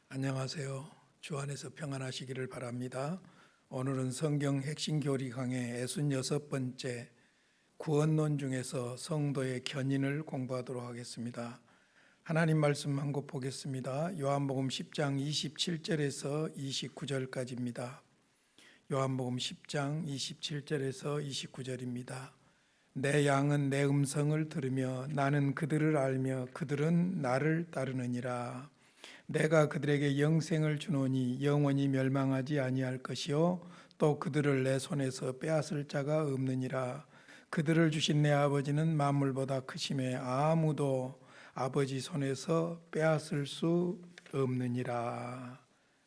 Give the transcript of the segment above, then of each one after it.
안녕하세요. 주 안에서 평안하시기를 바랍니다. 오늘은 성경 핵심 교리 강의 66번째 구원론 중에서 성도의 견인을 공부하도록 하겠습니다. 하나님 말씀 한 곳 보겠습니다. 요한복음 10장 27절에서 29절까지입니다. 요한복음 10장 27절에서 29절입니다. 내 양은 내 음성을 들으며 나는 그들을 알며 그들은 나를 따르느니라. 내가 그들에게 영생을 주노니 영원히 멸망하지 아니할 것이요 또 그들을 내 손에서 빼앗을 자가 없느니라. 그들을 주신 내 아버지는 만물보다 크심에 아무도 아버지 손에서 빼앗을 수 없느니라.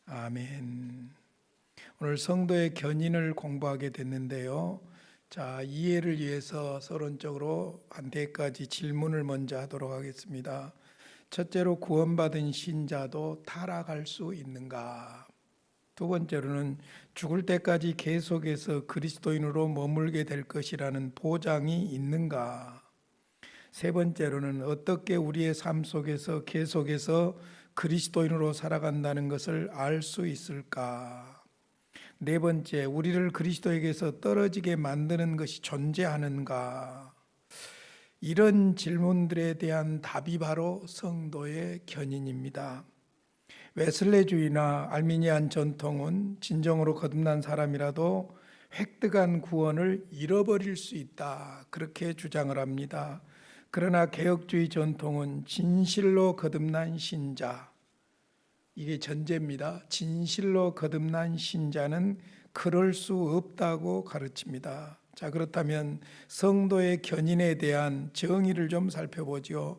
아멘. 오늘 성도의 견인을 공부하게 됐는데요. 자, 이해를 위해서 서론적으로 한 네 가지 질문을 먼저 하도록 하겠습니다. 첫째로, 구원받은 신자도 타락할 수 있는가? 두 번째로는 죽을 때까지 계속해서 그리스도인으로 머물게 될 것이라는 보장이 있는가? 세 번째로는 어떻게 우리의 삶 속에서 계속해서 그리스도인으로 살아간다는 것을 알 수 있을까? 네 번째, 우리를 그리스도에게서 떨어지게 만드는 것이 존재하는가? 이런 질문들에 대한 답이 바로 성도의 견인입니다. 웨슬레주의나 알미니안 전통은 진정으로 거듭난 사람이라도 획득한 구원을 잃어버릴 수 있다, 그렇게 주장을 합니다. 그러나 개혁주의 전통은 진실로 거듭난 신자, 이게 전제입니다. 진실로 거듭난 신자는 그럴 수 없다고 가르칩니다. 자, 그렇다면 성도의 견인에 대한 정의를 좀 살펴보죠.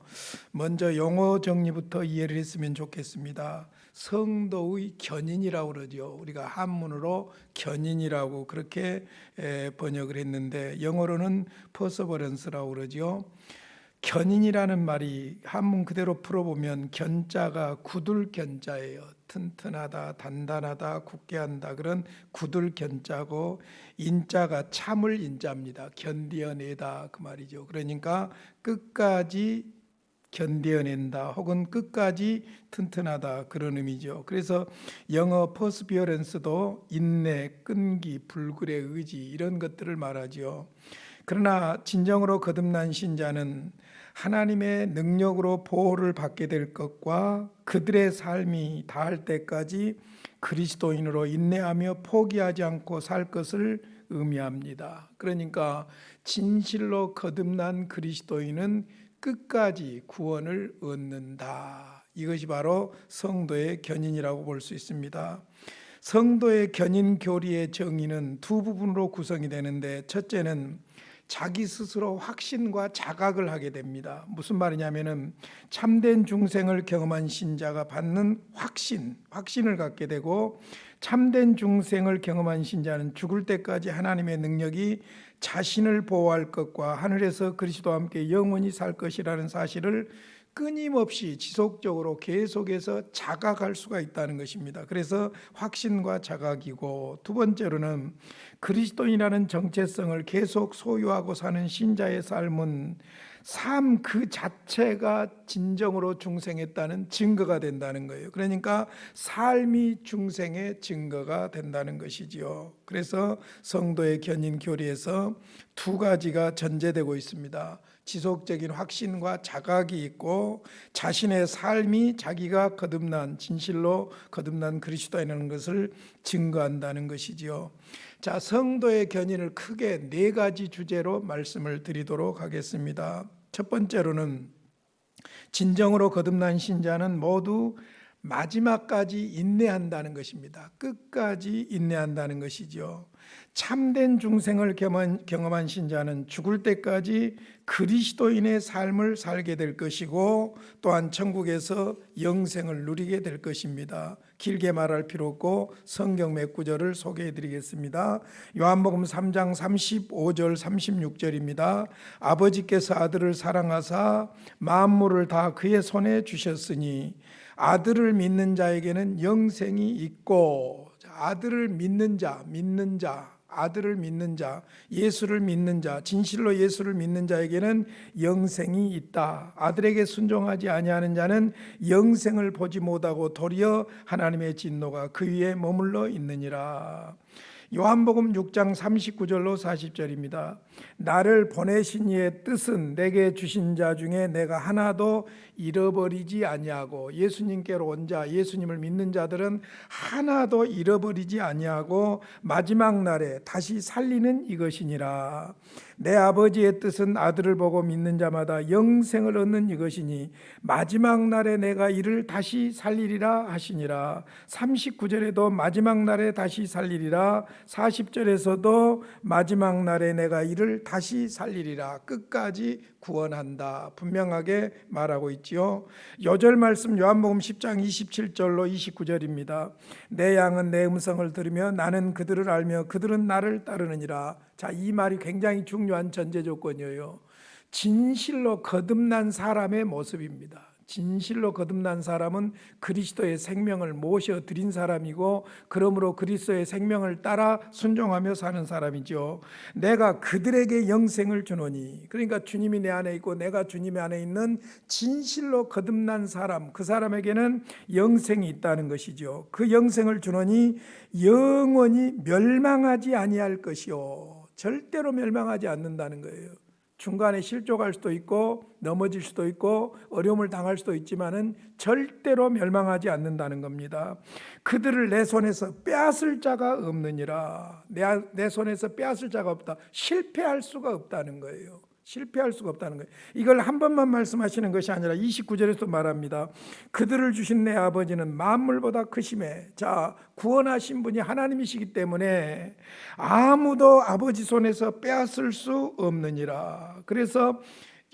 먼저 용어 정리부터 이해를 했으면 좋겠습니다. 성도의 견인이라고 그러죠. 우리가 한문으로 견인이라고 그렇게 번역을 했는데 영어로는 퍼서버런스라고 그러죠. 견인이라는 말이 한문 그대로 풀어보면 견자가 굳을 견자예요. 튼튼하다, 단단하다, 굳게 한다, 그런 굳을 견자고, 인자가 참을 인자입니다. 견디어내다, 그 말이죠. 그러니까 끝까지 견디어낸다 혹은 끝까지 튼튼하다, 그런 의미죠. 그래서 영어 퍼스비어런스도 인내, 끈기, 불굴의 의지, 이런 것들을 말하죠. 그러나 진정으로 거듭난 신자는 하나님의 능력으로 보호를 받게 될 것과 그들의 삶이 다할 때까지 그리스도인으로 인내하며 포기하지 않고 살 것을 의미합니다. 그러니까 진실로 거듭난 그리스도인은 끝까지 구원을 얻는다. 이것이 바로 성도의 견인이라고 볼 수 있습니다. 성도의 견인 교리의 정의는 두 부분으로 구성이 되는데, 첫째는 자기 스스로 확신과 자각을 하게 됩니다. 무슨 말이냐면은 참된 중생을 경험한 신자가 받는 확신을 갖게 되고, 참된 중생을 경험한 신자는 죽을 때까지 하나님의 능력이 자신을 보호할 것과 하늘에서 그리스도와 함께 영원히 살 것이라는 사실을 끊임없이 지속적으로 계속해서 자각할 수가 있다는 것입니다. 그래서 확신과 자각이고, 두 번째로는 그리스도인이라는 정체성을 계속 소유하고 사는 신자의 삶은 삶 그 자체가 진정으로 중생했다는 증거가 된다는 거예요. 그러니까 삶이 중생의 증거가 된다는 것이지요. 그래서 성도의 견인 교리에서 두 가지가 전제되고 있습니다. 지속적인 확신과 자각이 있고, 자신의 삶이 자기가 거듭난, 진실로 거듭난 그리스도인이라는 것을 증거한다는 것이지요. 자, 성도의 견인을 크게 네 가지 주제로 말씀을 드리도록 하겠습니다. 첫 번째로는 진정으로 거듭난 신자는 모두 마지막까지 인내한다는 것입니다. 끝까지 인내한다는 것이죠. 참된 중생을 경험한 신자는 죽을 때까지 그리스도인의 삶을 살게 될 것이고, 또한 천국에서 영생을 누리게 될 것입니다. 길게 말할 필요 없고 성경 몇 구절을 소개해 드리겠습니다. 요한복음 3장 35절 36절입니다. 아버지께서 아들을 사랑하사 만물을 다 그의 손에 주셨으니 아들을 믿는 자에게는 영생이 있고, 아들을 믿는 자, 아들을 믿는 자, 예수를 믿는 자, 진실로 예수를 믿는 자에게는 영생이 있다. 아들에게 순종하지 아니하는 자는 영생을 보지 못하고 도리어 하나님의 진노가 그 위에 머물러 있느니라. 요한복음 6장 39절로 40절입니다. 나를 보내신 이의 뜻은 내게 주신 자 중에 내가 하나도 잃어버리지 아니하고, 예수님께로 온 자, 예수님을 믿는 자들은 하나도 잃어버리지 아니하고 마지막 날에 다시 살리는 이것이니라. 내 아버지의 뜻은 아들을 보고 믿는 자마다 영생을 얻는 이것이니 마지막 날에 내가 이를 다시 살리리라 하시니라. 39절에도 마지막 날에 다시 살리리라, 40절에서도 마지막 날에 내가 이를 다시 살리리라, 끝까지 구원한다 분명하게 말하고 있지요. 요절 말씀 요한복음 10장 27절로 29절입니다. 내 양은 내 음성을 들으며 나는 그들을 알며 그들은 나를 따르느니라. 자, 이 말이 굉장히 중요한 전제 조건이에요. 진실로 거듭난 사람의 모습입니다. 진실로 거듭난 사람은 그리스도의 생명을 모셔 드린 사람이고, 그러므로 그리스도의 생명을 따라 순종하며 사는 사람이죠. 내가 그들에게 영생을 주노니, 그러니까 주님이 내 안에 있고 내가 주님 안에 있는 진실로 거듭난 사람, 그 사람에게는 영생이 있다는 것이죠. 그 영생을 주노니 영원히 멸망하지 아니할 것이요. 절대로 멸망하지 않는다는 거예요. 중간에 실족할 수도 있고 넘어질 수도 있고 어려움을 당할 수도 있지만은 절대로 멸망하지 않는다는 겁니다. 그들을 내 손에서 빼앗을 자가 없느니라. 내 손에서 빼앗을 자가 없다. 실패할 수가 없다는 거예요. 실패할 수가 없다는 거예요. 이걸 한 번만 말씀하시는 것이 아니라 29절에서 말합니다. 그들을 주신 내 아버지는 만물보다 크심에, 자, 구원하신 분이 하나님이시기 때문에 아무도 아버지 손에서 빼앗을 수 없느니라. 그래서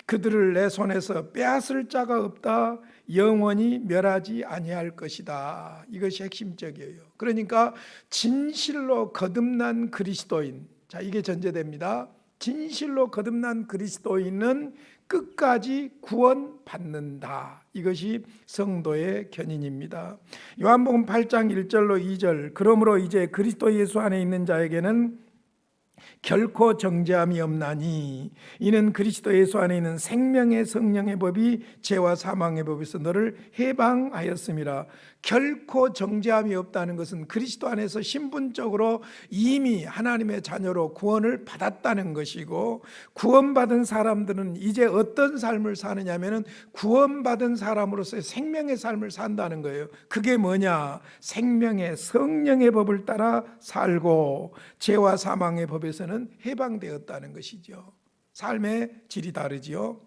그들을 내 손에서 빼앗을 자가 없다. 영원히 멸하지 아니할 것이다. 이것이 핵심적이에요. 그러니까 진실로 거듭난 그리스도인, 자, 이게 전제됩니다. 진실로 거듭난 그리스도인은 끝까지 구원받는다. 이것이 성도의 견인입니다. 요한복음 8장 1절로 2절, 그러므로 이제 그리스도 예수 안에 있는 자에게는 결코 정죄함이 없나니 이는 그리스도 예수 안에 있는 생명의 성령의 법이 죄와 사망의 법에서 너를 해방하였음이라. 결코 정죄함이 없다는 것은 그리스도 안에서 신분적으로 이미 하나님의 자녀로 구원을 받았다는 것이고, 구원받은 사람들은 이제 어떤 삶을 사느냐면은 구원받은 사람으로서의 생명의 삶을 산다는 거예요. 그게 뭐냐? 생명의 성령의 법을 따라 살고 죄와 사망의 법에서는 해방되었다는 것이죠. 삶의 질이 다르지요.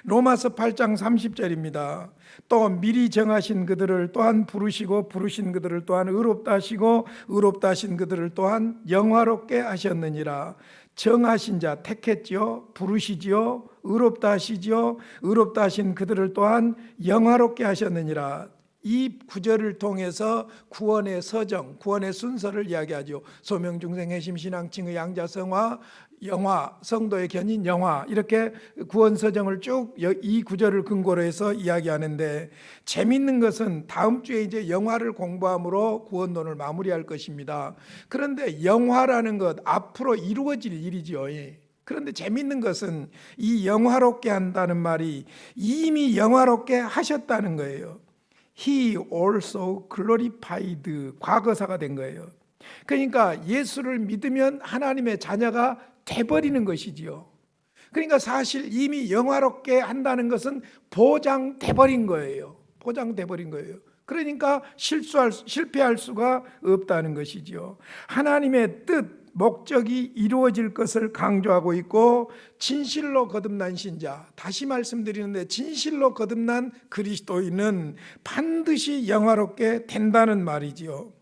로마서 8장 30절입니다. 또 미리 정하신 그들을 또한 부르시고 부르신 그들을 또한 의롭다 하시고 의롭다 하신 그들을 또한 영화롭게 하셨느니라. 정하신 자 택했지요. 부르시지요. 의롭다 하시지요. 의롭다 하신 그들을 또한 영화롭게 하셨느니라. 이 구절을 통해서 구원의 서정, 구원의 순서를 이야기하죠. 소명중생 해심신앙칭의 양자성화, 영화, 성도의 견인 영화, 이렇게 구원 서정을 쭉 이 구절을 근거로 해서 이야기하는데, 재밌는 것은 다음 주에 이제 영화를 공부함으로 구원론을 마무리할 것입니다. 그런데 영화라는 것 앞으로 이루어질 일이죠. 그런데 재밌는 것은 이 영화롭게 한다는 말이 이미 영화롭게 하셨다는 거예요. He also glorified, 과거사가 된 거예요. 그러니까 예수를 믿으면 하나님의 자녀가 돼버리는 것이지요. 그러니까 사실 이미 영화롭게 한다는 것은 보장돼버린 거예요. 보장돼버린 거예요. 그러니까 실패할 수가 없다는 것이지요. 하나님의 뜻, 목적이 이루어질 것을 강조하고 있고, 진실로 거듭난 신자, 다시 말씀드리는데 진실로 거듭난 그리스도인은 반드시 영화롭게 된다는 말이지요.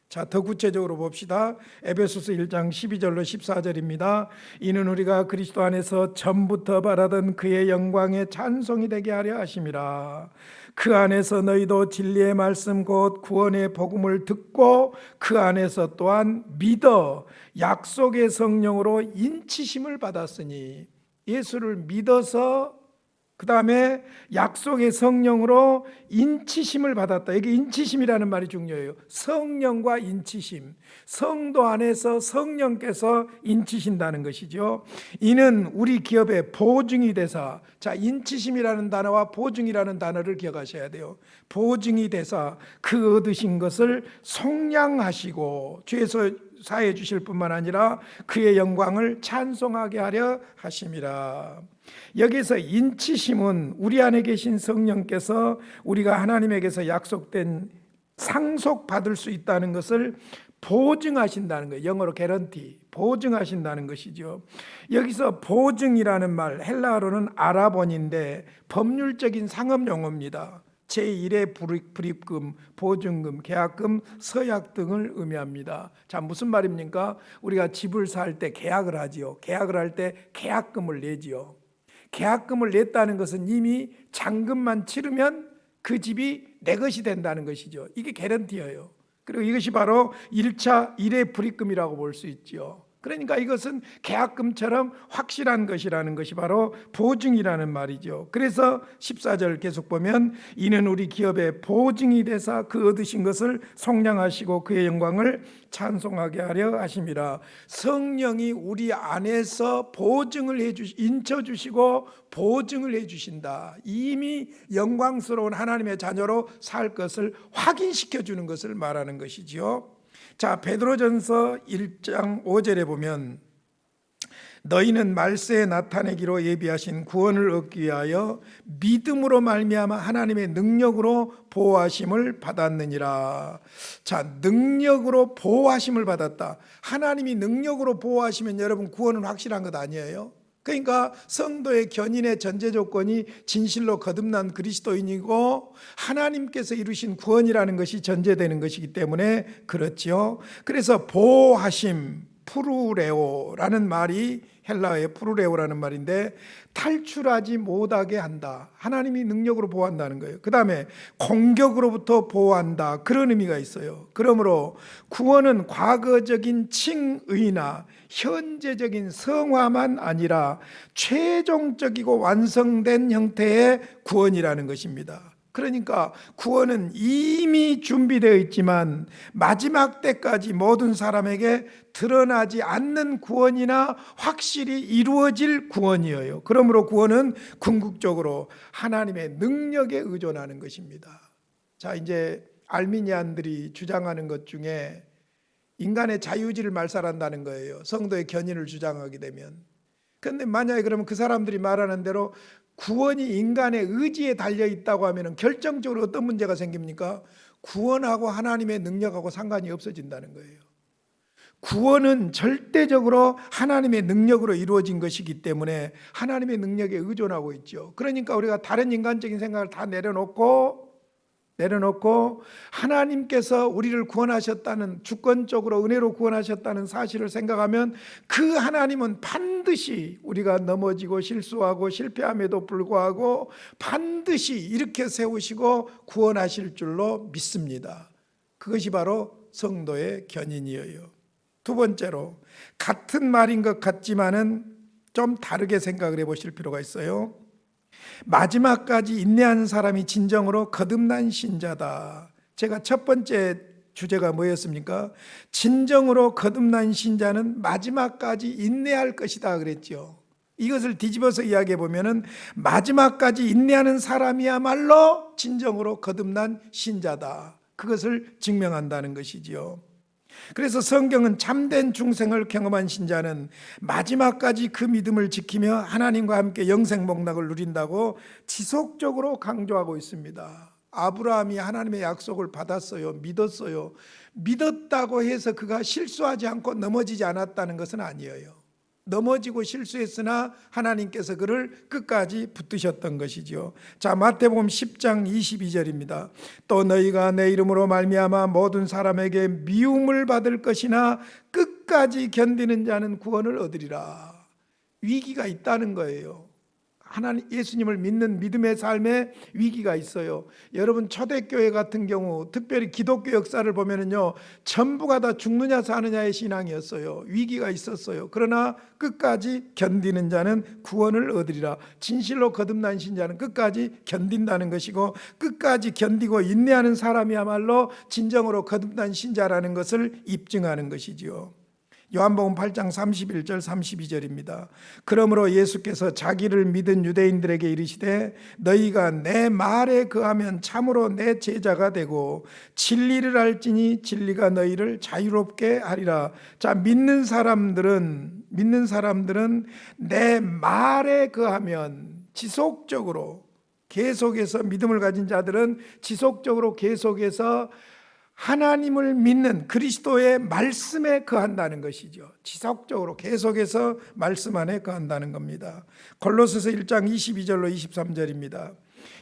자, 더 구체적으로 봅시다. 에베소서 1장 12절로 14절입니다. 이는 우리가 그리스도 안에서 전부터 바라던 그의 영광의 찬송이 되게 하려 하심이라. 그 안에서 너희도 진리의 말씀 곧 구원의 복음을 듣고 그 안에서 또한 믿어 약속의 성령으로 인치심을 받았으니, 예수를 믿어서 그 다음에 약속의 성령으로 인치심을 받았다. 이게 인치심이라는 말이 중요해요. 성령과 인치심. 성도 안에서 성령께서 인치신다는 것이죠. 이는 우리 기업의 보증이 되사, 자, 인치심이라는 단어와 보증이라는 단어를 기억하셔야 돼요. 보증이 되사 그 얻으신 것을 속량하시고 주에서 사해 주실 뿐만 아니라 그의 영광을 찬송하게 하려 하심이라. 여기서 인치심은 우리 안에 계신 성령께서 우리가 하나님에게서 약속된 상속받을 수 있다는 것을 보증하신다는 거예요. 영어로 개런티, 보증하신다는 것이죠. 여기서 보증이라는 말, 헬라어로는 아라본인데 법률적인 상업 용어입니다. 제1의 불입금, 보증금, 계약금, 서약 등을 의미합니다. 자, 무슨 말입니까? 우리가 집을 살 때 계약을 하지요. 계약을 할 때 계약금을 내지요. 계약금을 냈다는 것은 이미 잔금만 치르면 그 집이 내 것이 된다는 것이죠. 이게 개런티예요. 그리고 이것이 바로 1차 1의 불입금이라고 볼 수 있죠. 그러니까 이것은 계약금처럼 확실한 것이라는 것이 바로 보증이라는 말이죠. 그래서 14절 계속 보면 이는 우리 기업의 보증이 되사 그 얻으신 것을 속량하시고 그의 영광을 찬송하게 하려 하심이라. 성령이 우리 안에서 보증을 인쳐주시고 보증을 해주신다. 이미 영광스러운 하나님의 자녀로 살 것을 확인시켜 주는 것을 말하는 것이지요. 자, 베드로전서 1장 5절에 보면 너희는 말세에 나타내기로 예비하신 구원을 얻기 위하여 믿음으로 말미암아 하나님의 능력으로 보호하심을 받았느니라. 자, 능력으로 보호하심을 받았다. 하나님이 능력으로 보호하시면 여러분 구원은 확실한 것 아니에요? 그러니까 성도의 견인의 전제 조건이 진실로 거듭난 그리스도인이고 하나님께서 이루신 구원이라는 것이 전제되는 것이기 때문에 그렇지요. 그래서 보호하심, 프루레오라는 말이 헬라어의 프루레오라는 말인데 탈출하지 못하게 한다. 하나님이 능력으로 보호한다는 거예요. 그 다음에 공격으로부터 보호한다. 그런 의미가 있어요. 그러므로 구원은 과거적인 칭의나 현재적인 성화만 아니라 최종적이고 완성된 형태의 구원이라는 것입니다. 그러니까 구원은 이미 준비되어 있지만 마지막 때까지 모든 사람에게 드러나지 않는 구원이나 확실히 이루어질 구원이에요. 그러므로 구원은 궁극적으로 하나님의 능력에 의존하는 것입니다. 자, 이제 알미니안들이 주장하는 것 중에 인간의 자유의지를 말살한다는 거예요. 성도의 견인을 주장하게 되면. 그런데 만약에 그러면 그 사람들이 말하는 대로 구원이 인간의 의지에 달려 있다고 하면 결정적으로 어떤 문제가 생깁니까? 구원하고 하나님의 능력하고 상관이 없어진다는 거예요. 구원은 절대적으로 하나님의 능력으로 이루어진 것이기 때문에 하나님의 능력에 의존하고 있죠. 그러니까 우리가 다른 인간적인 생각을 다 내려놓고 하나님께서 우리를 구원하셨다는, 주권적으로 은혜로 구원하셨다는 사실을 생각하면 그 하나님은 반드시 우리가 넘어지고 실수하고 실패함에도 불구하고 반드시 일으켜 세우시고 구원하실 줄로 믿습니다. 그것이 바로 성도의 견인이에요. 두 번째로, 같은 말인 것 같지만은 좀 다르게 생각을 해보실 필요가 있어요. 마지막까지 인내하는 사람이 진정으로 거듭난 신자다. 제가 첫 번째 주제가 뭐였습니까? 진정으로 거듭난 신자는 마지막까지 인내할 것이다 그랬죠. 이것을 뒤집어서 이야기해 보면은 마지막까지 인내하는 사람이야말로 진정으로 거듭난 신자다. 그것을 증명한다는 것이지요. 그래서 성경은 참된 중생을 경험한 신자는 마지막까지 그 믿음을 지키며 하나님과 함께 영생 복락을 누린다고 지속적으로 강조하고 있습니다. 아브라함이 하나님의 약속을 받았어요. 믿었어요. 믿었다고 해서 그가 실수하지 않고 넘어지지 않았다는 것은 아니에요. 넘어지고 실수했으나 하나님께서 그를 끝까지 붙드셨던 것이죠. 자, 마태복음 10장 22절입니다. 또 너희가 내 이름으로 말미암아 모든 사람에게 미움을 받을 것이나 끝까지 견디는 자는 구원을 얻으리라. 위기가 있다는 거예요. 하나님 예수님을 믿는 믿음의 삶에 위기가 있어요. 여러분 초대교회 같은 경우 특별히 기독교 역사를 보면은요, 전부가 다 죽느냐 사느냐의 신앙이었어요. 위기가 있었어요. 그러나 끝까지 견디는 자는 구원을 얻으리라. 진실로 거듭난 신자는 끝까지 견딘다는 것이고, 끝까지 견디고 인내하는 사람이야말로 진정으로 거듭난 신자라는 것을 입증하는 것이지요. 요한복음 8장 31절 32절입니다. 그러므로 예수께서 자기를 믿은 유대인들에게 이르시되 너희가 내 말에 거하면 참으로 내 제자가 되고 진리를 알지니 진리가 너희를 자유롭게 하리라. 자, 믿는 사람들은 내 말에 거하면 지속적으로 계속해서 믿음을 가진 자들은 지속적으로 계속해서 하나님을 믿는 그리스도의 말씀에 거한다는 것이죠. 지속적으로 계속해서 말씀 안에 거한다는 겁니다. 골로새서 1장 22절로 23절입니다.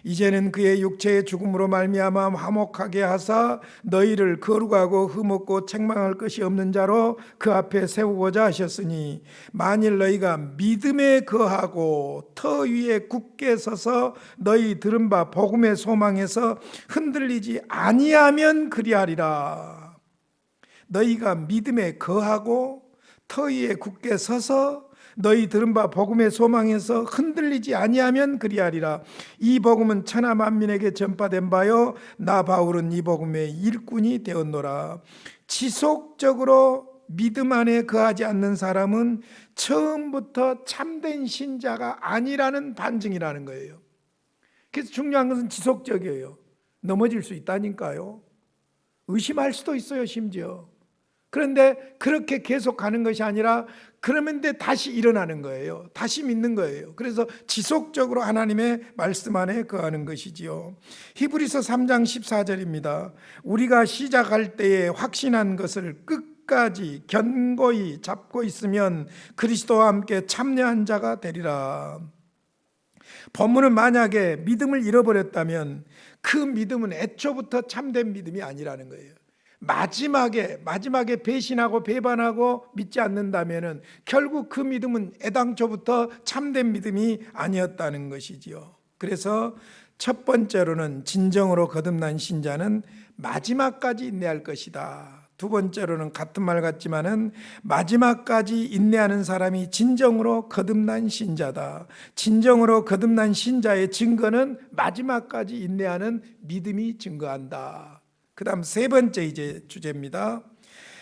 이제는 그의 육체의 죽음으로 말미암아 화목하게 하사 너희를 거룩하고 흠없고 책망할 것이 없는 자로 그 앞에 세우고자 하셨으니 만일 너희가 믿음에 거하고 터 위에 굳게 서서 너희 들은 바 복음의 소망에서 흔들리지 아니하면 그리하리라. 너희가 믿음에 거하고 터 위에 굳게 서서 너희 들은 바 복음의 소망에서 흔들리지 아니하면 그리하리라. 이 복음은 천하 만민에게 전파된 바요 나 바울은 이 복음의 일꾼이 되었노라. 지속적으로 믿음 안에 거하지 않는 사람은 처음부터 참된 신자가 아니라는 반증이라는 거예요. 그래서 중요한 것은 지속적이에요. 넘어질 수 있다니까요. 의심할 수도 있어요, 심지어. 그런데 그렇게 계속 가는 것이 아니라 그러면 다시 일어나는 거예요. 다시 믿는 거예요. 그래서 지속적으로 하나님의 말씀 안에 거하는 것이지요. 히브리서 3장 14절입니다. 우리가 시작할 때에 확신한 것을 끝까지 견고히 잡고 있으면 그리스도와 함께 참여한 자가 되리라. 본문은 만약에 믿음을 잃어버렸다면 그 믿음은 애초부터 참된 믿음이 아니라는 거예요. 마지막에 배신하고 배반하고 믿지 않는다면은 결국 그 믿음은 애당초부터 참된 믿음이 아니었다는 것이지요. 그래서 첫 번째로는 진정으로 거듭난 신자는 마지막까지 인내할 것이다. 두 번째로는 같은 말 같지만은 마지막까지 인내하는 사람이 진정으로 거듭난 신자다. 진정으로 거듭난 신자의 증거는 마지막까지 인내하는 믿음이 증거한다. 그 다음 세 번째 이제 주제입니다.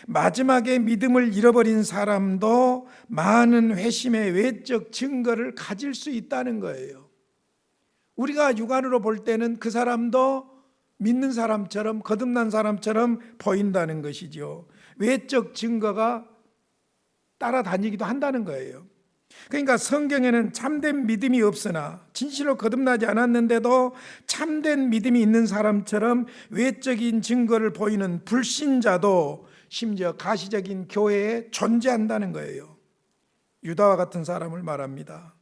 마지막에 믿음을 잃어버린 사람도 많은 회심의 외적 증거를 가질 수 있다는 거예요. 우리가 육안으로 볼 때는 그 사람도 믿는 사람처럼 거듭난 사람처럼 보인다는 것이죠. 외적 증거가 따라다니기도 한다는 거예요. 그러니까 성경에는 참된 믿음이 없으나 진실로 거듭나지 않았는데도 참된 믿음이 있는 사람처럼 외적인 증거를 보이는 불신자도 심지어 가시적인 교회에 존재한다는 거예요. 유다와 같은 사람을 말합니다.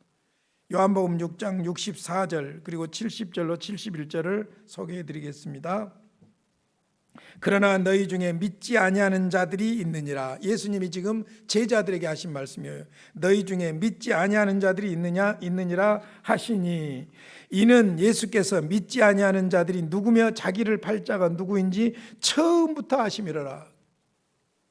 요한복음 6장 64절 그리고 70절로 71절을 소개해 드리겠습니다. 그러나 너희 중에 믿지 아니하는 자들이 있느니라. 예수님이 지금 제자들에게 하신 말씀이에요. 너희 중에 믿지 아니하는 자들이 있느니라 하시니 이는 예수께서 믿지 아니하는 자들이 누구며 자기를 팔 자가 누구인지 처음부터 아심이로라.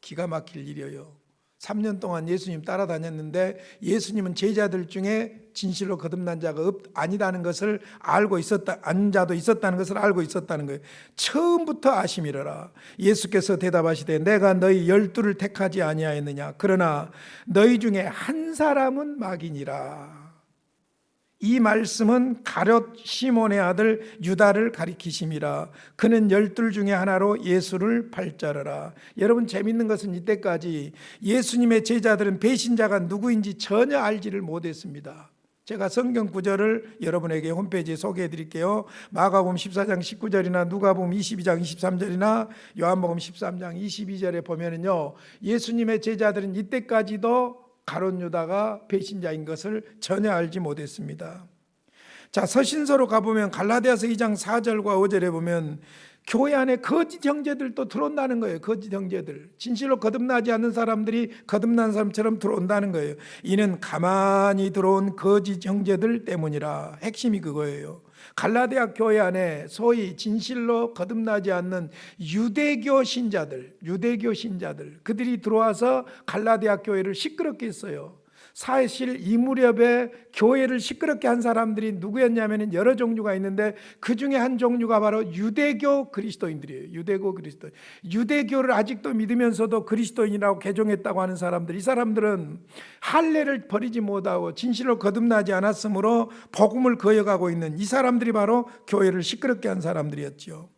기가 막힐 일이에요. 3년 동안 예수님 따라다녔는데 예수님은 제자들 중에 진실로 거듭난 자가 아니다는 것을 알고 아닌 자도 있었다는 것을 알고 있었다는 거예요. 처음부터 아심이로라. 예수께서 대답하시되 내가 너희 12를 택하지 아니하였느냐. 그러나 너희 중에 한 사람은 마귀니라. 이 말씀은 가룟 시몬의 아들 유다를 가리키심이라. 그는 12 중에 하나로 예수를 팔자르라. 여러분 재밌는 것은 이때까지 예수님의 제자들은 배신자가 누구인지 전혀 알지를 못했습니다. 제가 성경 구절을 여러분에게 홈페이지에 소개해 드릴게요. 마가복음 14장 19절이나 누가복음 22장 23절이나 요한복음 13장 22절에 보면은요, 예수님의 제자들은 이때까지도 가룟 유다가 배신자인 것을 전혀 알지 못했습니다. 자, 서신서로 가보면 갈라디아서 2장 4절과 5절에 보면 교회 안에 거짓 형제들도 들어온다는 거예요. 거짓 형제들, 진실로 거듭나지 않는 사람들이 거듭난 사람처럼 들어온다는 거예요. 이는 가만히 들어온 거짓 형제들 때문이라. 핵심이 그거예요. 갈라디아 교회 안에 소위 진실로 거듭나지 않는 유대교 신자들, 그들이 들어와서 갈라디아 교회를 시끄럽게 했어요. 사실 이 무렵에 교회를 시끄럽게 한 사람들이 누구였냐면 여러 종류가 있는데 그 중에 한 종류가 바로 유대교 그리스도인들이에요. 유대교를 아직도 믿으면서도 그리스도인이라고 개종했다고 하는 사람들, 이 사람들은 할례를 버리지 못하고 진실로 거듭나지 않았으므로 복음을 거역하고 있는 이 사람들이 바로 교회를 시끄럽게 한 사람들이었죠.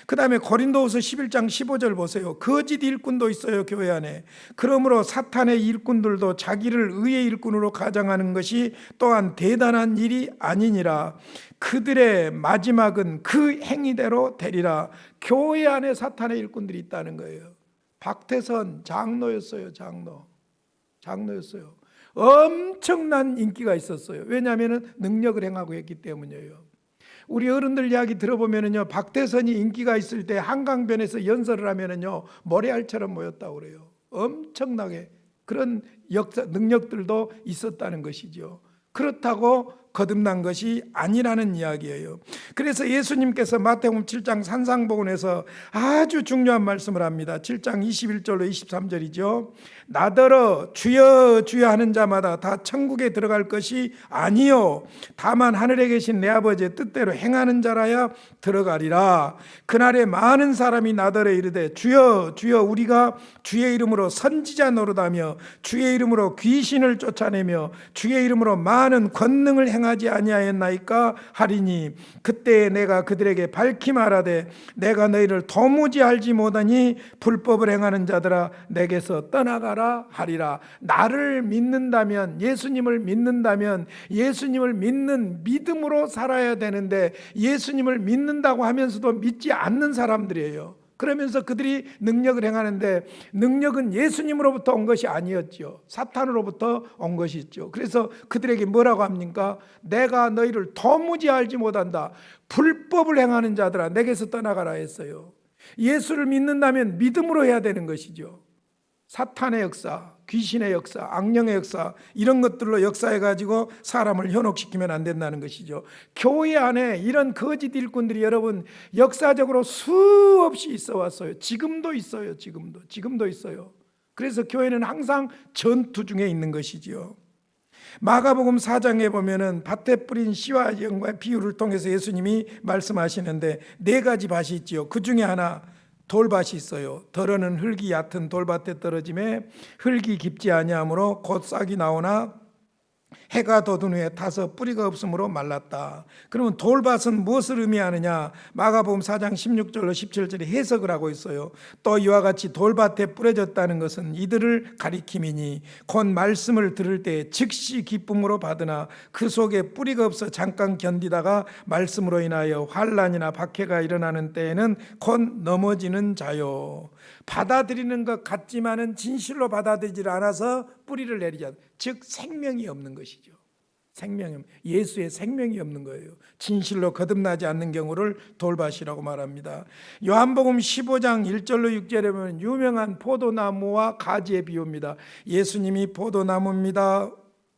그 다음에 고린도후서 11장 15절 보세요. 거짓 일꾼도 있어요, 교회 안에. 그러므로 사탄의 일꾼들도 자기를 의의 일꾼으로 가장하는 것이 또한 대단한 일이 아니니라. 그들의 마지막은 그 행위대로 되리라. 교회 안에 사탄의 일꾼들이 있다는 거예요. 박태선 장로였어요. 장로였어요. 엄청난 인기가 있었어요. 왜냐하면 능력을 행하고 했기 때문이에요. 우리 어른들 이야기 들어보면은요, 박태선이 인기가 있을 때 한강변에서 연설을 하면은요, 모래알처럼 모였다고 그래요. 엄청나게 그런 능력들도 있었다는 것이죠. 그렇다고 거듭난 것이 아니라는 이야기예요. 그래서 예수님께서 마태복음 7장 산상복음에서 아주 중요한 말씀을 합니다. 7장 21절로 23절이죠. 나더러 주여 주여 하는 자마다 다 천국에 들어갈 것이 아니요 다만 하늘에 계신 내 아버지의 뜻대로 행하는 자라야 들어가리라. 그날에 많은 사람이 나더러 이르되 주여 주여 우리가 주의 이름으로 선지자 노릇하며 주의 이름으로 귀신을 쫓아내며 주의 이름으로 많은 권능을 행하지 아니하였나이까 하리니 그때 내가 그들에게 밝히 말하되 내가 너희를 도무지 알지 못하니 불법을 행하는 자들아 내게서 떠나가라 하리라. 나를 믿는다면, 예수님을 믿는다면 예수님을 믿는 믿음으로 살아야 되는데 예수님을 믿는다고 하면서도 믿지 않는 사람들이에요. 그러면서 그들이 능력을 행하는데 능력은 예수님으로부터 온 것이 아니었죠. 사탄으로부터 온 것이죠. 그래서 그들에게 뭐라고 합니까? 내가 너희를 도무지 알지 못한다. 불법을 행하는 자들아 내게서 떠나가라 했어요. 예수를 믿는다면 믿음으로 해야 되는 것이죠. 사탄의 역사, 귀신의 역사, 악령의 역사 이런 것들로 역사해가지고 사람을 현혹시키면 안 된다는 것이죠. 교회 안에 이런 거짓 일꾼들이 여러분 역사적으로 수없이 있어 왔어요. 지금도 있어요. 지금도 있어요. 그래서 교회는 항상 전투 중에 있는 것이지요. 마가복음 4장에 보면은 밭에 뿌린 씨와 영과의 비유를 통해서 예수님이 말씀하시는데 4가지 밭이 있지요. 그 중에 하나 돌밭이 있어요. 덜어는 흙이 얕은 돌밭에 떨어짐에 흙이 깊지 아니하므로 곧 싹이 나오나 해가 돋은 후에 타서 뿌리가 없으므로 말랐다. 그러면 돌밭은 무엇을 의미하느냐? 마가복음 4장 16절로 17절에 해석을 하고 있어요. 또 이와 같이 돌밭에 뿌려졌다는 것은 이들을 가리킴이니 곧 말씀을 들을 때 즉시 기쁨으로 받으나 그 속에 뿌리가 없어 잠깐 견디다가 말씀으로 인하여 환난이나 박해가 일어나는 때에는 곧 넘어지는 자요. 받아들이는 것 같지만은 진실로 받아들이지 않아서 뿌리를 내리지 않아요. 즉 생명이 없는 것이죠. 예수의 생명이 없는 거예요. 진실로 거듭나지 않는 경우를 돌밭이라고 말합니다. 요한복음 15장 1절로 6절에 보면 유명한 포도나무와 가지의 비유입니다. 예수님이 포도나무입니다.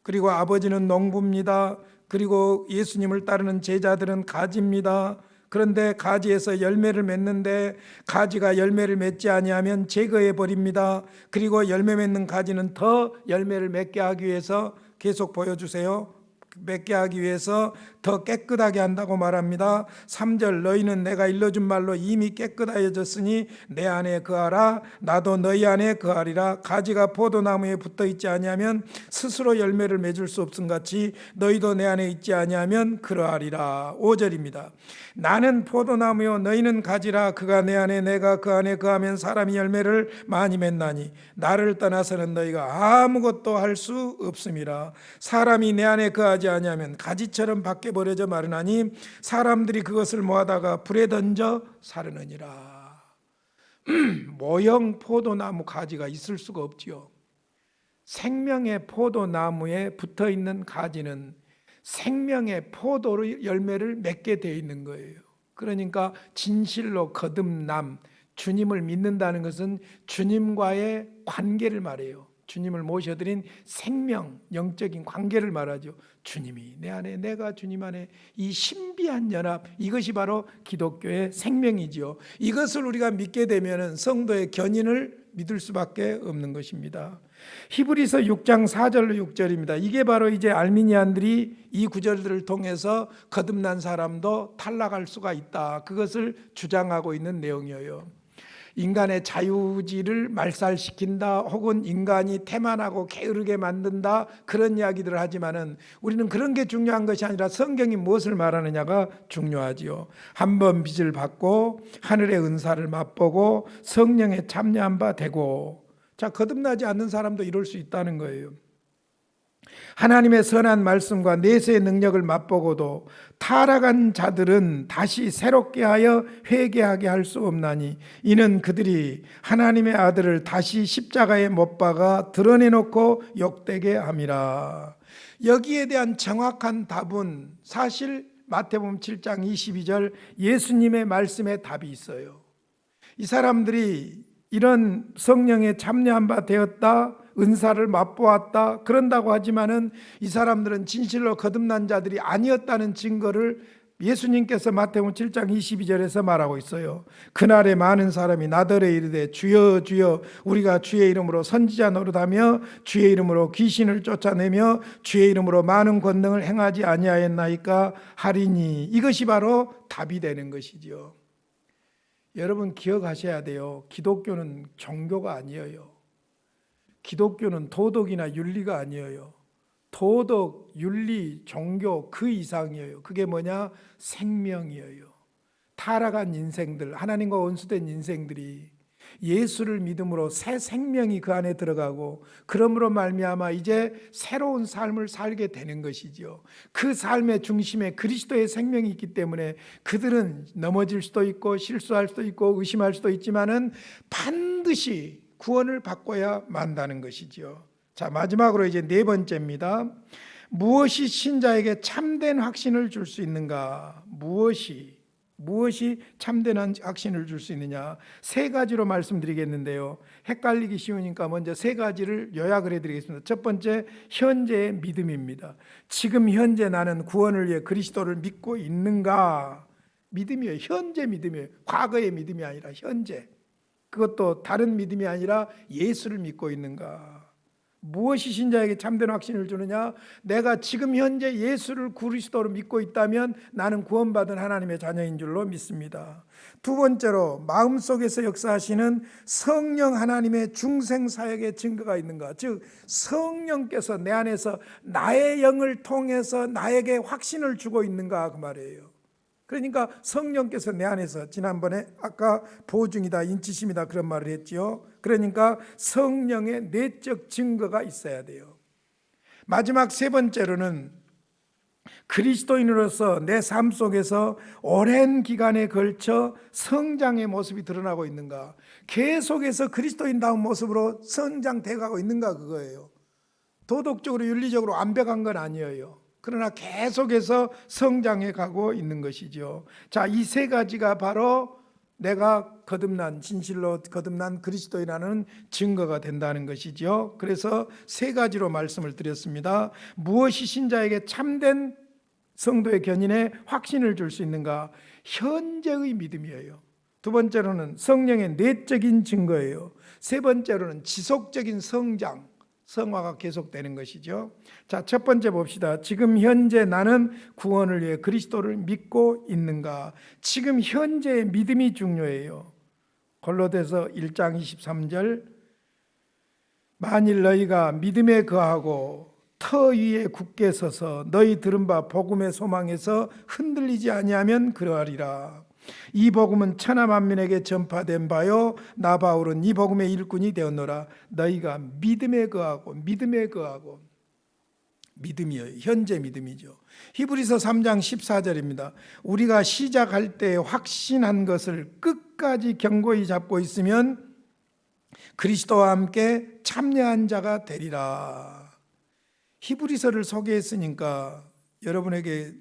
그리고 아버지는 농부입니다. 그리고 예수님을 따르는 제자들은 가지입니다. 그런데 가지에서 열매를 맺는데 가지가 열매를 맺지 아니하면 제거해 버립니다. 그리고 열매 맺는 가지는 더 열매를 맺게 하기 위해서 계속 보여주세요. 맺게 하기 위해서 더 깨끗하게 한다고 말합니다. 3절 너희는 내가 일러준 말로 이미 깨끗하여졌으니 내 안에 거하라 나도 너희 안에 거하리라. 가지가 포도나무에 붙어있지 아니하면 스스로 열매를 맺을 수 없음같이 너희도 내 안에 있지 아니하면 그러하리라. 5절입니다. 나는 포도나무요 너희는 가지라. 그가 내 안에 내가 그 안에 거하면 사람이 열매를 많이 맺나니 나를 떠나서는 너희가 아무것도 할 수 없음이라. 사람이 내 안에 거하지 아니하면 가지처럼 밖에 버려져 마르나니 사람들이 그것을 모아다가 불에 던져 사르느니라. 모형 포도나무 가지가 있을 수가 없지요. 생명의 포도나무에 붙어있는 가지는 생명의 포도로 열매를 맺게 되어 있는 거예요. 그러니까 진실로 거듭남, 주님을 믿는다는 것은 주님과의 관계를 말해요. 주님을 모셔드린 생명, 영적인 관계를 말하죠. 주님이 내 안에, 내가 주님 안에, 이 신비한 연합, 이것이 바로 기독교의 생명이지요. 이것을 우리가 믿게 되면 성도의 견인을 믿을 수밖에 없는 것입니다. 히브리서 6장 4절로 6절입니다. 이게 바로 이제 알미니안들이 이 구절들을 통해서 거듭난 사람도 탈락할 수가 있다, 그것을 주장하고 있는 내용이에요. 인간의 자유지를 말살시킨다, 혹은 인간이 태만하고 게으르게 만든다, 그런 이야기들을 하지만은 우리는 그런 게 중요한 것이 아니라 성경이 무엇을 말하느냐가 중요하지요. 한번 빚을 받고 하늘의 은사를 맛보고 성령에 참여한 바 되고, 자, 거듭나지 않는 사람도 이럴 수 있다는 거예요. 하나님의 선한 말씀과 내세의 능력을 맛보고도 타락한 자들은 다시 새롭게 하여 회개하게 할 수 없나니, 이는 그들이 하나님의 아들을 다시 십자가에 못 박아 드러내놓고 욕되게 함이라. 여기에 대한 정확한 답은 사실 마태복음 7장 22절 예수님의 말씀에 답이 있어요. 이 사람들이 이런 성령에 참여한 바 되었다, 은사를 맛보았다, 그런다고 하지만은 이 사람들은 진실로 거듭난 자들이 아니었다는 증거를 예수님께서 마태복음 7장 22절에서 말하고 있어요. 그날에 많은 사람이 나더러 이르되 주여 주여 우리가 주의 이름으로 선지자 노릇하며 주의 이름으로 귀신을 쫓아내며 주의 이름으로 많은 권능을 행하지 아니하였나이까 하리니, 이것이 바로 답이 되는 것이지요. 여러분 기억하셔야 돼요. 기독교는 종교가 아니에요. 기독교는 도덕이나 윤리가 아니에요. 도덕, 윤리, 종교 그 이상이에요. 그게 뭐냐? 생명이에요. 타락한 인생들, 하나님과 원수된 인생들이 예수를 믿음으로 새 생명이 그 안에 들어가고, 그러므로 말미암아 이제 새로운 삶을 살게 되는 것이죠. 그 삶의 중심에 그리스도의 생명이 있기 때문에 그들은 넘어질 수도 있고 실수할 수도 있고 의심할 수도 있지만은 반드시 구원을 받고야 만다는 것이죠. 자, 마지막으로 이제 네 번째입니다. 무엇이 신자에게 참된 확신을 줄 수 있는가? 무엇이 참된 확신을 줄 수 있느냐? 세 가지로 말씀드리겠는데요. 헷갈리기 쉬우니까 먼저 세 가지를 요약을 해드리겠습니다. 첫 번째, 현재의 믿음입니다. 지금 현재 나는 구원을 위해 그리스도를 믿고 있는가? 믿음이에요. 현재 믿음이에요. 과거의 믿음이 아니라 현재. 그것도 다른 믿음이 아니라 예수를 믿고 있는가? 무엇이 신자에게 참된 확신을 주느냐? 내가 지금 현재 예수를 그리스도로 믿고 있다면 나는 구원받은 하나님의 자녀인 줄로 믿습니다. 두 번째로, 마음속에서 역사하시는 성령 하나님의 중생사역의 증거가 있는가? 즉 성령께서 내 안에서 나의 영을 통해서 나에게 확신을 주고 있는가, 그 말이에요. 그러니까 성령께서 내 안에서, 지난번에 아까 보증이다, 인치심이다 그런 말을 했지요. 그러니까 성령의 내적 증거가 있어야 돼요. 마지막 세 번째로는 그리스도인으로서 내 삶 속에서 오랜 기간에 걸쳐 성장의 모습이 드러나고 있는가, 계속해서 그리스도인다운 모습으로 성장돼 가고 있는가, 그거예요. 도덕적으로 윤리적으로 완벽한 건 아니에요. 그러나 계속해서 성장해 가고 있는 것이죠. 자, 이 세 가지가 바로 내가 거듭난, 진실로 거듭난 그리스도인이라는 증거가 된다는 것이죠. 그래서 세 가지로 말씀을 드렸습니다. 무엇이 신자에게 참된 성도의 견인에 확신을 줄 수 있는가? 현재의 믿음이에요. 두 번째로는 성령의 내적인 증거예요. 세 번째로는 지속적인 성장, 성화가 계속되는 것이죠. 자, 첫 번째 봅시다. 지금 현재 나는 구원을 위해 그리스도를 믿고 있는가? 지금 현재의 믿음이 중요해요. 골로새서 1장 23절, 만일 너희가 믿음에 거하고 터 위에 굳게 서서 너희 들은 바 복음의 소망에서 흔들리지 아니하면 그러하리라. 이 복음은 천하 만민에게 전파된 바요 나 바울은 이 복음의 일꾼이 되었노라. 너희가 믿음에 거하고, 믿음이에요. 현재 믿음이죠. 히브리서 3장 14절입니다. 우리가 시작할 때 확신한 것을 끝까지 견고히 잡고 있으면 그리스도와 함께 참여한 자가 되리라. 히브리서를 소개했으니까 여러분에게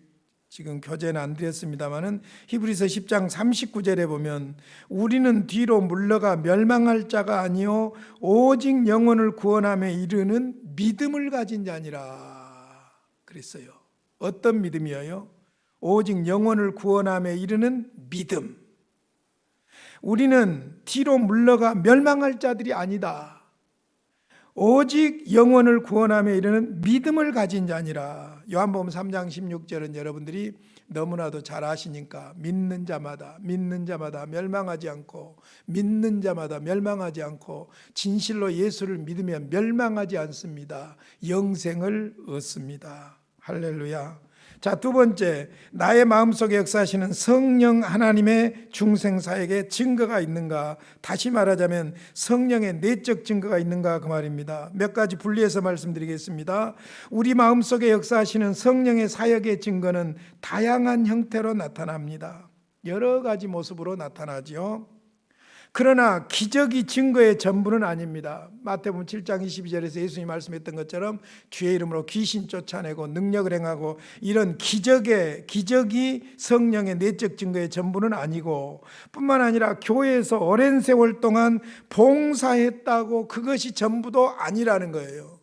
지금 교재는 안 드렸습니다마는 히브리서 10장 39절에 보면 우리는 뒤로 물러가 멸망할 자가 아니요 오직 영혼을 구원함에 이르는 믿음을 가진 자니라 그랬어요. 어떤 믿음이에요? 오직 영혼을 구원함에 이르는 믿음. 우리는 뒤로 물러가 멸망할 자들이 아니다. 오직 영혼을 구원함에 이르는 믿음을 가진 자니라. 요한복음 3장 16절은 여러분들이 너무나도 잘 아시니까 믿는 자마다 멸망하지 않고 믿는 자마다 멸망하지 않고 진실로 예수를 믿으면 멸망하지 않습니다. 영생을 얻습니다. 할렐루야. 자, 두 번째, 나의 마음속에 역사하시는 성령 하나님의 중생사에게 증거가 있는가? 다시 말하자면 성령의 내적 증거가 있는가 그 말입니다. 몇 가지 분리해서 말씀드리겠습니다. 우리 마음속에 역사하시는 성령의 사역의 증거는 다양한 형태로 나타납니다. 여러 가지 모습으로 나타나죠. 그러나 기적이 증거의 전부는 아닙니다. 마태복음 7장 22절에서 예수님이 말씀했던 것처럼 주의 이름으로 귀신 쫓아내고 능력을 행하고 이런 기적이 성령의 내적 증거의 전부는 아니고 뿐만 아니라 교회에서 오랜 세월 동안 봉사했다고 그것이 전부도 아니라는 거예요.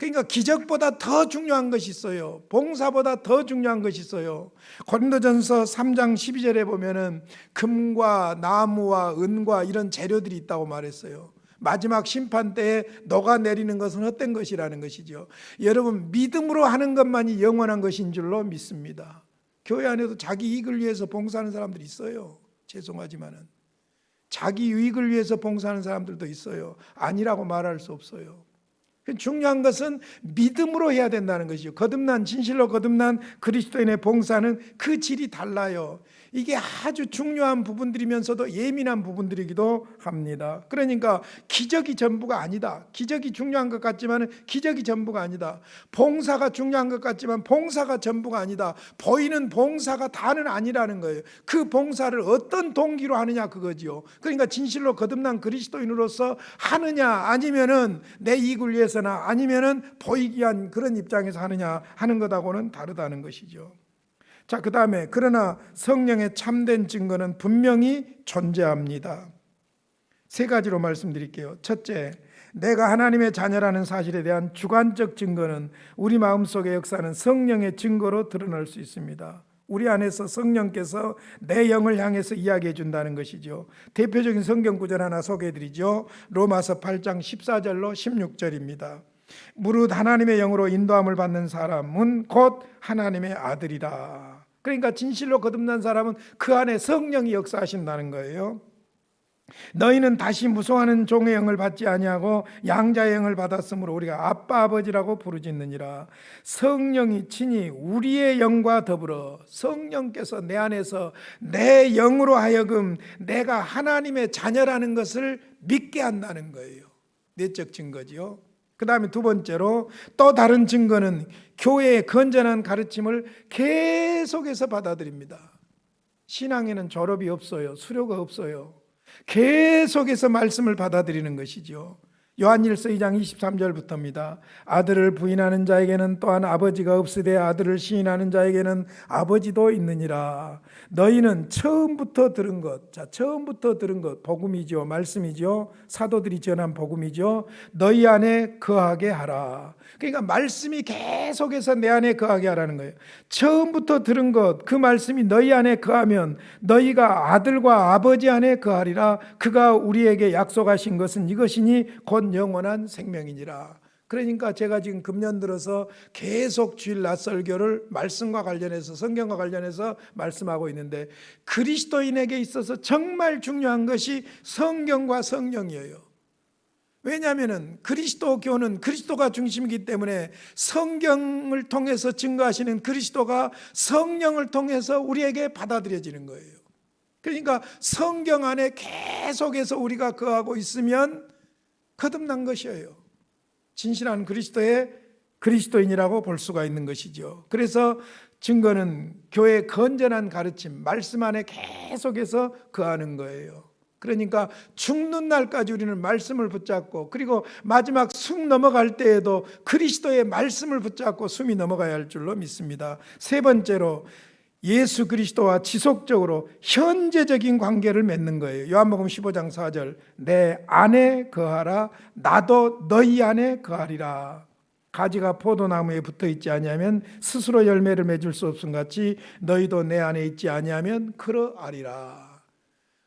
그러니까 기적보다 더 중요한 것이 있어요. 봉사보다 더 중요한 것이 있어요. 고린도전서 3장 12절에 보면은 금과 나무와 은과 이런 재료들이 있다고 말했어요. 마지막 심판 때에 녹아내리는 것은 헛된 것이라는 것이죠. 여러분, 믿음으로 하는 것만이 영원한 것인 줄로 믿습니다. 교회 안에도 자기 이익을 위해서 봉사하는 사람들이 있어요. 죄송하지만은 자기 유익을 위해서 봉사하는 사람들도 있어요. 아니라고 말할 수 없어요. 중요한 것은 믿음으로 해야 된다는 것이죠. 진실로 거듭난 그리스도인의 봉사는 그 질이 달라요. 이게 아주 중요한 부분들이면서도 예민한 부분들이기도 합니다. 그러니까 기적이 전부가 아니다. 기적이 중요한 것 같지만 기적이 전부가 아니다. 봉사가 중요한 것 같지만 봉사가 전부가 아니다. 보이는 봉사가 다는 아니라는 거예요. 그 봉사를 어떤 동기로 하느냐 그거지요. 그러니까 진실로 거듭난 그리스도인으로서 하느냐 아니면은 내 이익을 위해서나 아니면은 보이기 위한 그런 입장에서 하느냐 하는 것하고는 다르다는 것이죠. 자, 그 다음에 그러나 성령의 참된 증거는 분명히 존재합니다. 세 가지로 말씀드릴게요. 첫째, 내가 하나님의 자녀라는 사실에 대한 주관적 증거는 우리 마음속의 역사는 성령의 증거로 드러날 수 있습니다. 우리 안에서 성령께서 내 영을 향해서 이야기해 준다는 것이죠. 대표적인 성경 구절 하나 소개해 드리죠. 로마서 8장 14절로 16절입니다. 무릇 하나님의 영으로 인도함을 받는 사람은 곧 하나님의 아들이라. 그러니까 진실로 거듭난 사람은 그 안에 성령이 역사하신다는 거예요. 너희는 다시 무소하는 종의 영을 받지 아니하고 양자의 영을 받았으므로 우리가 아빠 아버지라고 부르짖느니라. 성령이 친히 우리의 영과 더불어 성령께서 내 안에서 내 영으로 하여금 내가 하나님의 자녀라는 것을 믿게 한다는 거예요. 내적 증거지요. 그 다음에 두 번째로 또 다른 증거는 교회의 건전한 가르침을 계속해서 받아들입니다. 신앙에는 졸업이 없어요. 수료가 없어요. 계속해서 말씀을 받아들이는 것이죠. 요한일서 2장 23절부터입니다. 아들을 부인하는 자에게는 또한 아버지가 없으되 아들을 시인하는 자에게는 아버지도 있느니라. 너희는 처음부터 들은 것, 처음부터 들은 것, 복음이죠. 말씀이죠. 사도들이 전한 복음이죠. 너희 안에 거하게 하라. 그러니까 말씀이 계속해서 내 안에 거하게 하라는 거예요. 처음부터 들은 것, 그 말씀이 너희 안에 거하면 너희가 아들과 아버지 안에 거하리라. 그가 우리에게 약속하신 것은 이것이니 곧 영원한 생명이니라. 그러니까 제가 지금 금년 들어서 계속 주일 낮 설교를 말씀과 관련해서 성경과 관련해서 말씀하고 있는데 그리스도인에게 있어서 정말 중요한 것이 성경과 성령이에요. 왜냐하면 그리스도교는 그리스도가 중심이기 때문에 성경을 통해서 증거하시는 그리스도가 성령을 통해서 우리에게 받아들여지는 거예요. 그러니까 성경 안에 계속해서 우리가 거하고 있으면 거듭난 것이에요. 진실한 그리스도인이라고 볼 수가 있는 것이죠. 그래서 증거는 교회의 건전한 가르침, 말씀 안에 계속해서 거하는 거예요. 그러니까 죽는 날까지 우리는 말씀을 붙잡고 그리고 마지막 숨 넘어갈 때에도 그리스도의 말씀을 붙잡고 숨이 넘어가야 할 줄로 믿습니다. 세 번째로 예수 그리스도와 지속적으로 현재적인 관계를 맺는 거예요. 요한복음 15장 4절, 내 안에 거하라 나도 너희 안에 거하리라. 가지가 포도나무에 붙어 있지 아니하면 스스로 열매를 맺을 수 없음 같이 너희도 내 안에 있지 아니하면 그러하리라.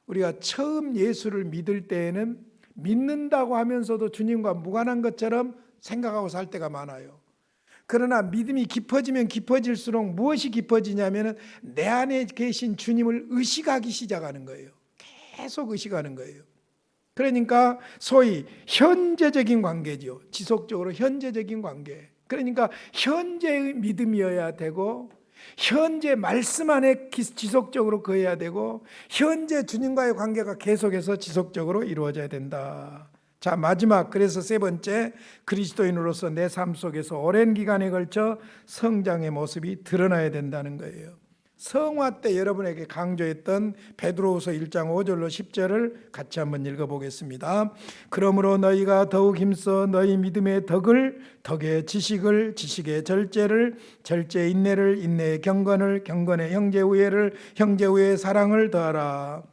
우리가 처음 예수를 믿을 때에는 믿는다고 하면서도 주님과 무관한 것처럼 생각하고 살 때가 많아요. 그러나 믿음이 깊어지면 깊어질수록 무엇이 깊어지냐면 내 안에 계신 주님을 의식하기 시작하는 거예요. 계속 의식하는 거예요. 그러니까 소위 현재적인 관계죠. 지속적으로 현재적인 관계. 그러니까 현재의 믿음이어야 되고 현재 말씀 안에 지속적으로 거해야 되고 현재 주님과의 관계가 계속해서 지속적으로 이루어져야 된다. 자, 마지막, 그래서 세 번째, 그리스도인으로서 내 삶 속에서 오랜 기간에 걸쳐 성장의 모습이 드러나야 된다는 거예요. 성화 때 여러분에게 강조했던 베드로후서 1장 5절로 10절을 같이 한번 읽어보겠습니다. 그러므로 너희가 더욱 힘써 너희 믿음의 덕을, 덕의 지식을, 지식의 절제를, 절제의 인내를, 인내의 경건을, 경건의 형제우애를, 형제우애의 사랑을 더하라.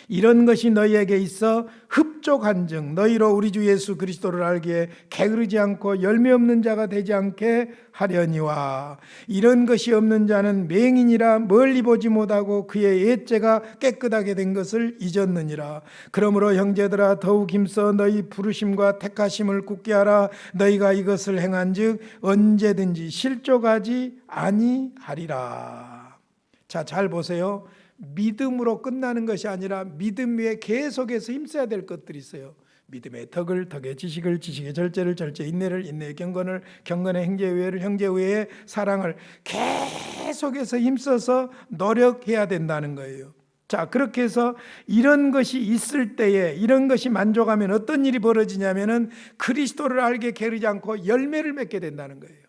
이런 것이 너희에게 있어 흡족한즉 너희로 우리 주 예수 그리스도를 알기에 게으르지 않고 열매 없는 자가 되지 않게 하려니와. 이런 것이 없는 자는 맹인이라 멀리 보지 못하고 그의 옛죄가 깨끗하게 된 것을 잊었느니라. 그러므로 형제들아 더욱 힘써 너희 부르심과 택하심을 굳게 하라. 너희가 이것을 행한즉 언제든지 실족하지 아니하리라. 자, 잘 보세요. 믿음으로 끝나는 것이 아니라 믿음 위에 계속해서 힘써야 될 것들이 있어요. 믿음의 덕을, 덕의 지식을, 지식의 절제를, 절제의 인내를, 인내의 경건을, 경건의 형제우애를, 형제우애의 사랑을 계속해서 힘써서 노력해야 된다는 거예요. 자, 그렇게 해서 이런 것이 있을 때에, 이런 것이 만족하면 어떤 일이 벌어지냐면은 그리스도를 알게 게으르지 않고 열매를 맺게 된다는 거예요.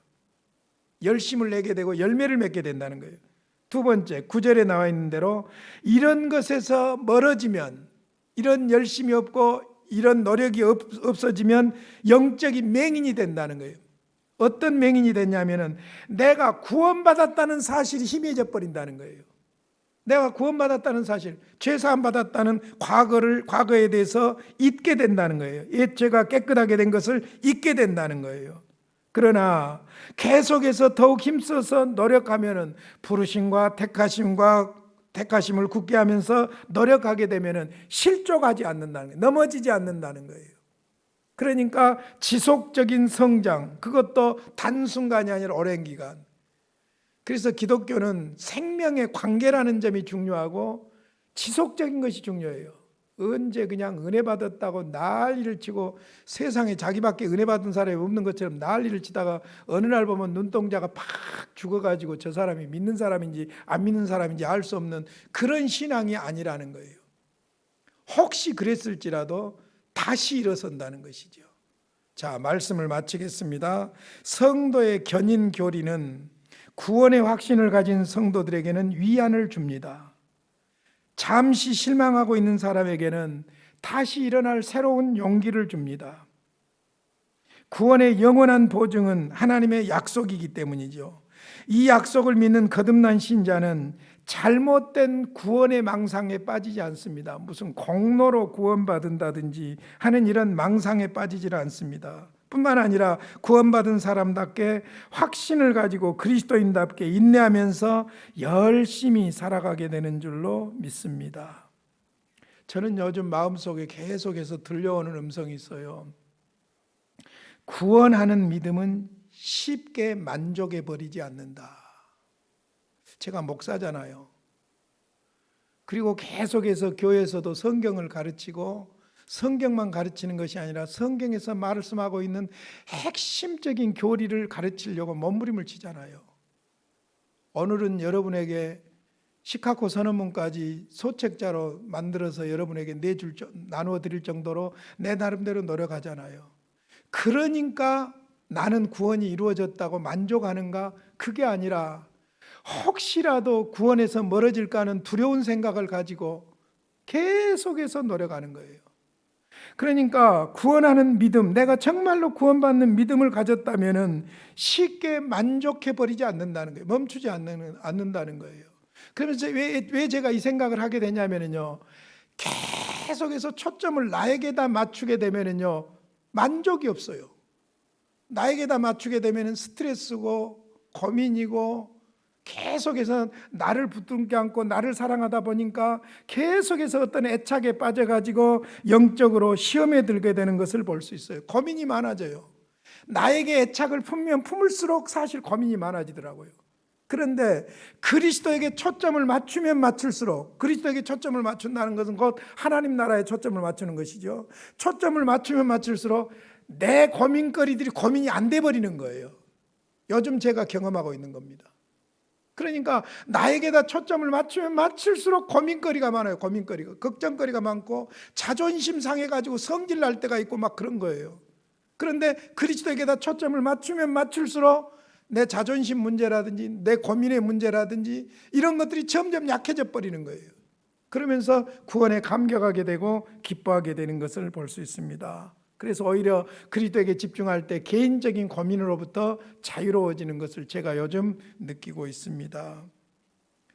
열심을 내게 되고 열매를 맺게 된다는 거예요. 두 번째, 9절에 나와 있는 대로 이런 것에서 멀어지면, 이런 열심이 없고 이런 노력이 없어지면 영적인 맹인이 된다는 거예요. 어떤 맹인이 됐냐면은 내가 구원받았다는 사실이 희미해져 버린다는 거예요. 내가 구원받았다는 사실, 죄사함 받았다는 과거에 대해서 잊게 된다는 거예요. 옛죄가 깨끗하게 된 것을 잊게 된다는 거예요. 그러나 계속해서 더욱 힘써서 노력하면은 부르심과 택하심을 굳게 하면서 노력하게 되면은 실족하지 않는다는 거예요. 넘어지지 않는다는 거예요. 그러니까 지속적인 성장, 그것도 단순간이 아니라 오랜 기간. 그래서 기독교는 생명의 관계라는 점이 중요하고 지속적인 것이 중요해요. 언제 그냥 은혜 받았다고 난리를 치고 세상에 자기밖에 은혜 받은 사람이 없는 것처럼 난리를 치다가 어느 날 보면 눈동자가 팍 죽어가지고 저 사람이 믿는 사람인지 안 믿는 사람인지 알 수 없는 그런 신앙이 아니라는 거예요. 혹시 그랬을지라도 다시 일어선다는 것이죠. 자, 말씀을 마치겠습니다. 성도의 견인 교리는 구원의 확신을 가진 성도들에게는 위안을 줍니다. 잠시 실망하고 있는 사람에게는 다시 일어날 새로운 용기를 줍니다. 구원의 영원한 보증은 하나님의 약속이기 때문이죠. 이 약속을 믿는 거듭난 신자는 잘못된 구원의 망상에 빠지지 않습니다. 무슨 공로로 구원받은다든지 하는 이런 망상에 빠지질 않습니다. 뿐만 아니라 구원받은 사람답게 확신을 가지고 그리스도인답게 인내하면서 열심히 살아가게 되는 줄로 믿습니다. 저는 요즘 마음속에 계속해서 들려오는 음성이 있어요. 구원하는 믿음은 쉽게 만족해버리지 않는다. 제가 목사잖아요. 그리고 계속해서 교회에서도 성경을 가르치고 성경만 가르치는 것이 아니라 성경에서 말씀하고 있는 핵심적인 교리를 가르치려고 몸부림을 치잖아요. 오늘은 여러분에게 시카고 선언문까지 소책자로 만들어서 여러분에게 나누어 드릴 정도로 내 나름대로 노력하잖아요. 그러니까 나는 구원이 이루어졌다고 만족하는가? 그게 아니라 혹시라도 구원에서 멀어질까 하는 두려운 생각을 가지고 계속해서 노력하는 거예요. 그러니까 구원하는 믿음, 내가 정말로 구원받는 믿음을 가졌다면은 쉽게 만족해 버리지 않는다는 거예요. 멈추지 않는다는 거예요. 그러면서 왜 제가 이 생각을 하게 되냐면요, 계속해서 초점을 나에게다 맞추게 되면은요, 만족이 없어요. 나에게다 맞추게 되면은 스트레스고 고민이고, 계속해서 나를 붙들게 안고 나를 사랑하다 보니까 계속해서 어떤 애착에 빠져가지고 영적으로 시험에 들게 되는 것을 볼 수 있어요. 고민이 많아져요. 나에게 애착을 품면 품을수록 사실 고민이 많아지더라고요. 그런데 그리스도에게 초점을 맞추면 맞출수록, 그리스도에게 초점을 맞춘다는 것은 곧 하나님 나라에 초점을 맞추는 것이죠. 초점을 맞추면 맞출수록 내 고민거리들이 고민이 안 돼 버리는 거예요. 요즘 제가 경험하고 있는 겁니다. 그러니까 나에게다 초점을 맞추면 맞출수록 고민거리가 많아요. 고민거리가, 걱정거리가 많고 자존심 상해가지고 성질 날 때가 있고 막 그런 거예요. 그런데 그리스도에게다 초점을 맞추면 맞출수록 내 자존심 문제라든지 내 고민의 문제라든지 이런 것들이 점점 약해져 버리는 거예요. 그러면서 구원에 감격하게 되고 기뻐하게 되는 것을 볼 수 있습니다. 그래서 오히려 그리스도에게 집중할 때 개인적인 고민으로부터 자유로워지는 것을 제가 요즘 느끼고 있습니다.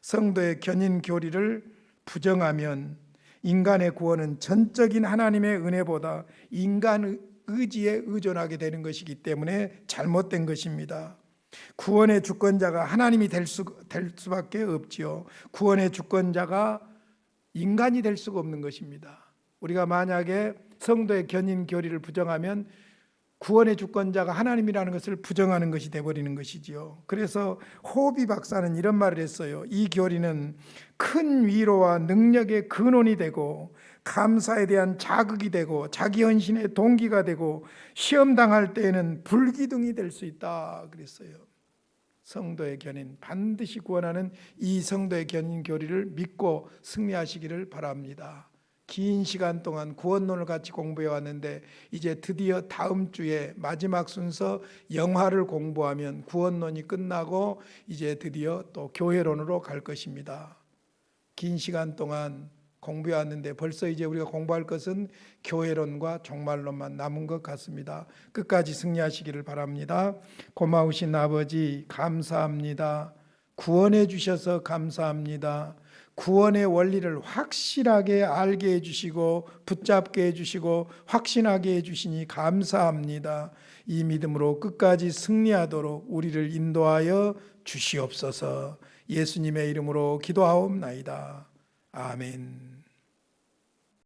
성도의 견인 교리를 부정하면 인간의 구원은 전적인 하나님의 은혜보다 인간 의지에 의존하게 되는 것이기 때문에 잘못된 것입니다. 구원의 주권자가 하나님이 될 수밖에 없지요. 구원의 주권자가 인간이 될 수가 없는 것입니다. 우리가 만약에 성도의 견인 교리를 부정하면 구원의 주권자가 하나님이라는 것을 부정하는 것이 되어버리는 것이지요. 그래서 호비 박사는 이런 말을 했어요. 이 교리는 큰 위로와 능력의 근원이 되고 감사에 대한 자극이 되고 자기 헌신의 동기가 되고 시험 당할 때에는 불기둥이 될 수 있다 그랬어요. 성도의 견인, 반드시 구원하는 이 성도의 견인 교리를 믿고 승리하시기를 바랍니다. 긴 시간 동안 구원론을 같이 공부해 왔는데 이제 드디어 다음 주에 마지막 순서 영화를 공부하면 구원론이 끝나고 이제 드디어 또 교회론으로 갈 것입니다. 긴 시간 동안 공부해 왔는데 벌써 이제 우리가 공부할 것은 교회론과 종말론만 남은 것 같습니다. 끝까지 승리하시기를 바랍니다. 고마우신 아버지 감사합니다. 구원해 주셔서 감사합니다. 구원의 원리를 확실하게 알게 해주시고 붙잡게 해주시고 확신하게 해주시니 감사합니다. 이 믿음으로 끝까지 승리하도록 우리를 인도하여 주시옵소서. 예수님의 이름으로 기도하옵나이다. 아멘.